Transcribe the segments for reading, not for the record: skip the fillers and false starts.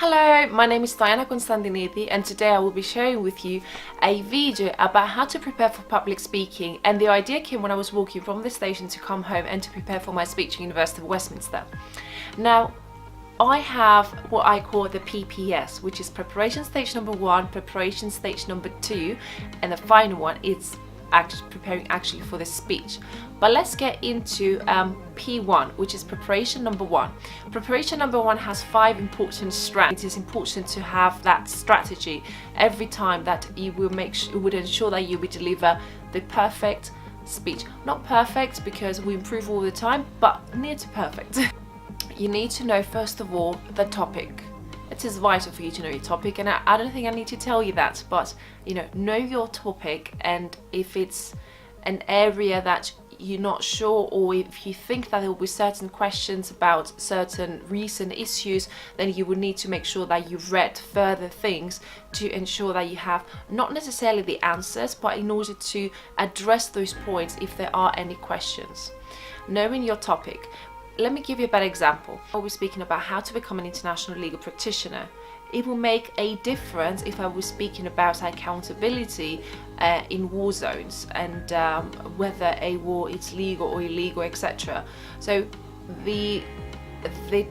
Hello, my name is Constantinide and today I will be sharing with you a video about how to prepare for public speaking, and the idea came when I was walking from the station to come home and to prepare for my speech at University of Westminster. Now, I have what I call the PPS, which is preparation stage number 1, preparation stage number 2, and the final one is preparing for the speech. But let's get into P1, which is preparation number 1. Preparation number 1 has 5 important strands. It is important to have that strategy every time that you would ensure that you will deliver the perfect speech. Not perfect because we improve all the time, but near to perfect. You need to know first of all the topic. It is vital for you to know your topic, and I don't think I need to tell you that, but know your topic, and if it's an area that you're not sure, or if you think that there will be certain questions about certain recent issues, then you will need to make sure that you've read further things to ensure that you have not necessarily the answers, but in order to address those points if there are any questions. Knowing your topic. Let me give you a better example. I was speaking about how to become an international legal practitioner. It will make a difference if I was speaking about accountability in war zones and whether a war is legal or illegal, etc. So the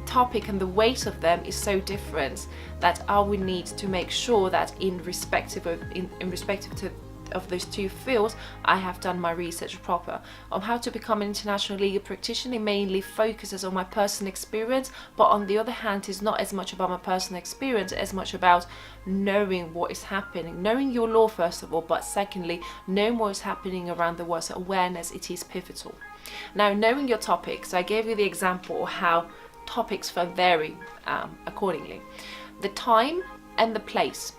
topic and the weight of them is so different that I would need to make sure that in respective of those two fields, I have done my research proper. On how to become an international legal practitioner, it mainly focuses on my personal experience, but on the other hand, it's not as much about my personal experience as much about knowing what is happening, knowing your law first of all, but secondly, knowing what is happening around the world. So awareness, it is pivotal. Now, knowing your topic. So I gave you the example of how topics vary accordingly. The time and the place.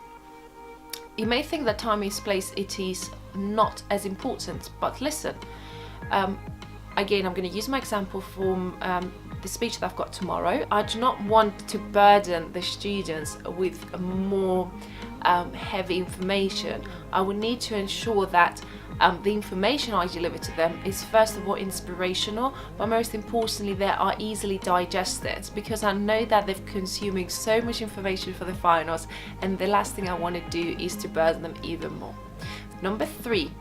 You may think that time is place, it is not as important, but listen, again, I'm going to use my example from the speech that I've got tomorrow. I do not want to burden the students with more heavy information. I will need to ensure that the information I deliver to them is first of all inspirational, but most importantly they are easily digested, because I know that they're consuming so much information for the finals, and the last thing I want to do is to burden them even more. Number 3,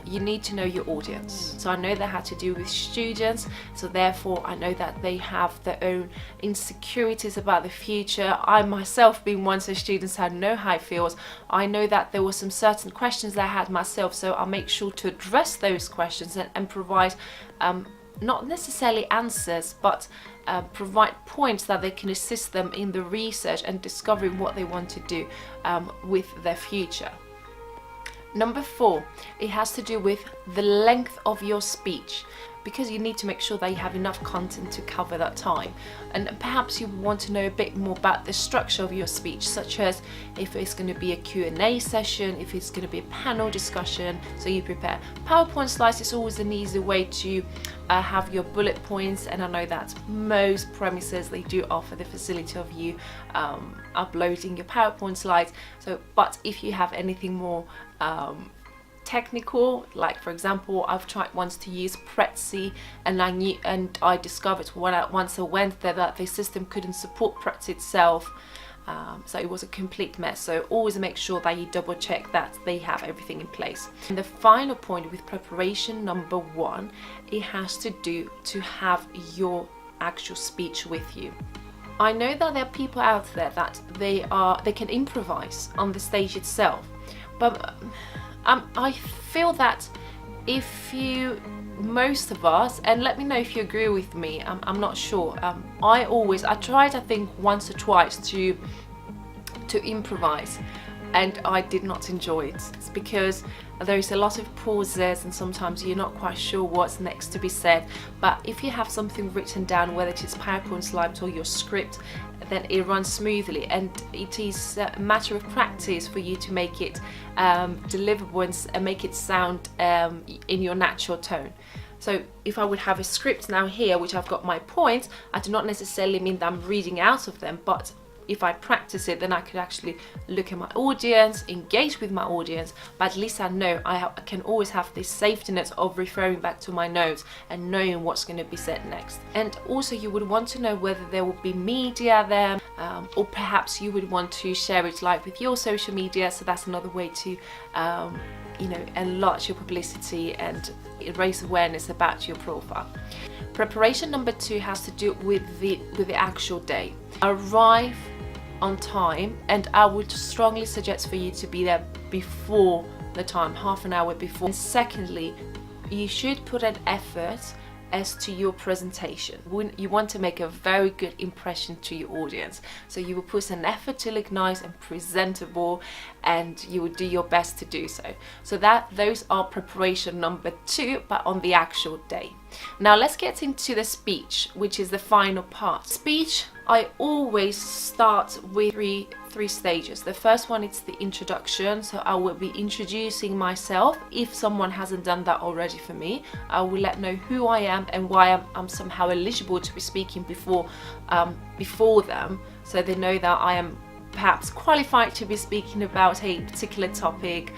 you need to know your audience. So I know that had to do with students, so therefore I know that they have their own insecurities about the future. I myself, being one of the students, I know how it feels. I know that there were some certain questions that I had myself, so I'll make sure to address those questions and provide not necessarily answers, but provide points that they can assist them in the research and discovering what they want to do with their future. Number 4, it has to do with the length of your speech, because you need to make sure that you have enough content to cover that time, and perhaps you want to know a bit more about the structure of your speech, such as if it's going to be a Q&A session, if it's going to be a panel discussion, so you prepare PowerPoint slides. Is always an easy way to have your bullet points, and I know that most premises, they do offer the facility of you uploading your PowerPoint slides. So, but if you have anything more technical, like for example, I've tried once to use Prezi, and I discovered once I went there that the system couldn't support Prezi itself, so it was a complete mess. So always make sure that you double check that they have everything in place. And the final point with preparation number 1, it has to do to have your actual speech with you. I know that there are people out there that they can improvise on the stage itself, but I feel that most of us, and let me know if you agree with me, I'm not sure, I tried I think once or twice to improvise, and I did not enjoy it. It's because there is a lot of pauses and sometimes you're not quite sure what's next to be said. But if you have something written down, whether it is PowerPoint slides or your script, then it runs smoothly, and it is a matter of practice for you to make it deliverable and make it sound in your natural tone. So if I would have a script now here, which I've got my points, I do not necessarily mean that I'm reading out of them, but if I practice it, then I could actually look at my audience, engage with my audience, but at least I know I can always have this safety net of referring back to my notes and knowing what's going to be said next. And also you would want to know whether there will be media there, or perhaps you would want to share it live with your social media, so that's another way to enlarge your publicity and raise awareness about your profile. Preparation number 2 has to do with the actual day. Arrive on time, and I would strongly suggest for you to be there before the time, half an hour before. And secondly, you should put an effort as to your presentation. You want to make a very good impression to your audience, so you will put an effort to look nice and presentable, and you will do your best to do so. So those are preparation number 2, but on the actual day. Now let's get into the speech, which is the final part. Speech, I always start with three stages. The first one is the introduction, so I will be introducing myself. If someone hasn't done that already for me, I will let know who I am and why I'm somehow eligible to be speaking before them, so they know that I am perhaps qualified to be speaking about a particular topic,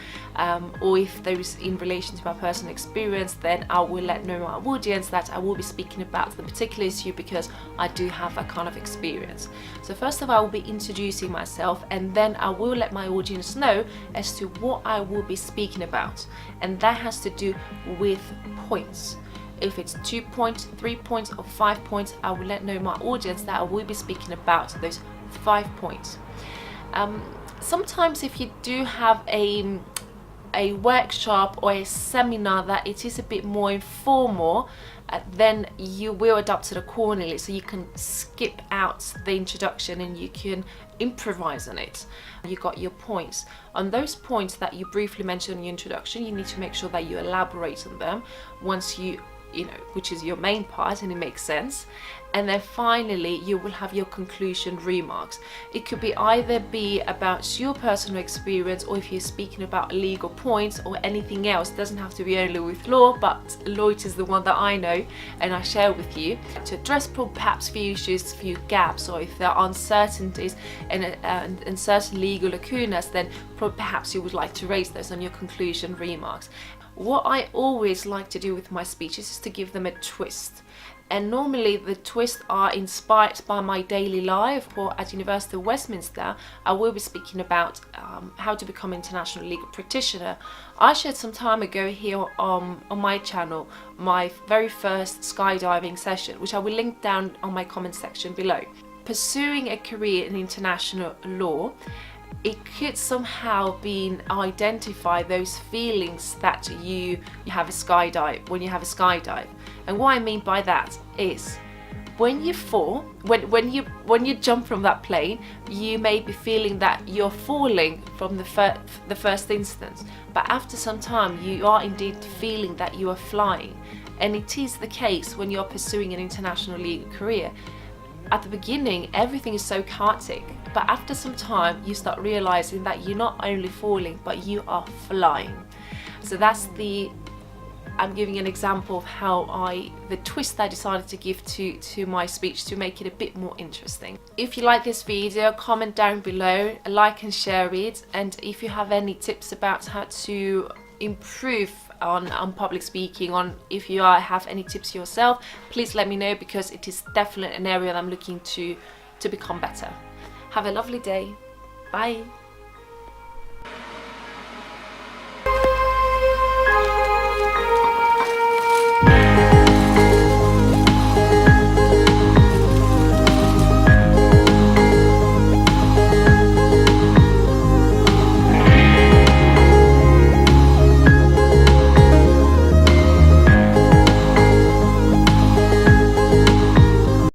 or if there is in relation to my personal experience, then I will let know my audience that I will be speaking about the particular issue because I do have that kind of experience. So first of all, I will be introducing myself, and then I will let my audience know as to what I will be speaking about, and that has to do with points. If it's 2 points, 3 points, or 5 points, I will let know my audience that I will be speaking about those 5 points. Sometimes if you do have a workshop or a seminar that it is a bit more informal, then you will adapt it accordingly, so you can skip out the introduction and you can improvise on it. You got your points. On those points that you briefly mentioned in your introduction, you need to make sure that you elaborate on them once which is your main part, and it makes sense. And then finally you will have your conclusion remarks. It could be either be about your personal experience, or if you're speaking about legal points or anything else. It doesn't have to be only with law, but law is the one that I know and I share with you, to address perhaps few issues, few gaps, or if there are uncertainties and certain legal lacunas, then perhaps you would like to raise those on your conclusion remarks. What I always like to do with my speeches is to give them a twist. And normally the twists are inspired by my daily life. Or at University of Westminster, I will be speaking about how to become an international legal practitioner. I shared some time ago here on my channel my very first skydiving session, which I will link down on my comment section below. Pursuing a career in international law, it could somehow be identify those feelings that you have a skydive, when you have a skydive. And what I mean by that is, when you fall, when you jump from that plane, you may be feeling that you're falling from the first instance, but after some time you are indeed feeling that you are flying. And it is the case when you're pursuing an international legal career. At the beginning, everything is so chaotic, but after some time, you start realizing that you're not only falling, but you are flying. So I'm giving an example of how the twist I decided to give to my speech to make it a bit more interesting. If you like this video, comment down below, like and share it. And if you have any tips about how to improve on public speaking, if you have any tips yourself, please let me know, because it is definitely an area that I'm looking to become better. Have a lovely day. Bye.